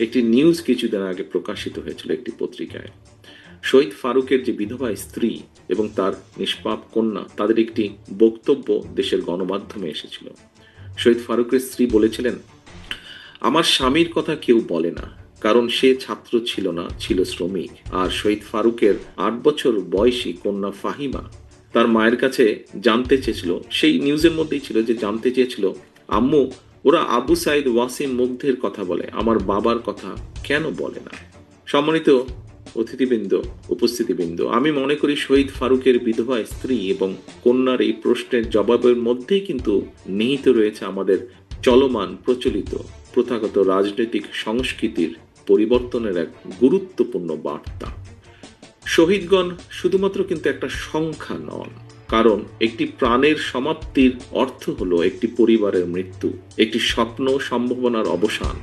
একটি নিউজ কিছুদিন আগে প্রকাশিত হয়েছিল একটি পত্রিকায়। শহীদ ফারুকের যে বিধবা স্ত্রী এবং তার নিষ্পাপ কন্যা, তাদের একটি বক্তব্য দেশের গণমাধ্যমে এসেছিল। শহীদ ফারুকের স্ত্রী বলেছিলেন, আমার স্বামীর কথা কেউ বলে না, কারণ সে ছাত্র ছিল না, ছিল শ্রমিক। আর শহীদ ফারুকের 8 বছর বয়সী কন্যা ফাহিমা তার মায়ের কাছে জানতে চেয়েছিল, সেই নিউজের মধ্যেই ছিল যে জানতে চেয়েছিল, আম্মু, ওরা আবু সাইদ ওয়াসিম মুগ্ধের কথা বলে, আমার বাবার কথা কেন বলে না? সম্মানিত অতিথিবৃন্দ, উপস্থিতিবৃন্দ, আমি মনে করি শহীদ ফারুকের বিধবা স্ত্রী এবং কন্যার এই প্রশ্নের জবাবের মধ্যেই কিন্তু নিহিত রয়েছে আমাদের চলমান প্রচলিত প্রথাগত রাজনৈতিক সংস্কৃতির পরিবর্তনের এক গুরুত্বপূর্ণ বার্তা। শহীদগণ শুধুমাত্র কিন্তু একটা সংখ্যা নন, কারণ একটি প্রাণের সমাপ্তির অর্থ হলো একটি পরিবারের মৃত্যু, একটি স্বপ্ন সম্ভাবনার অবসান।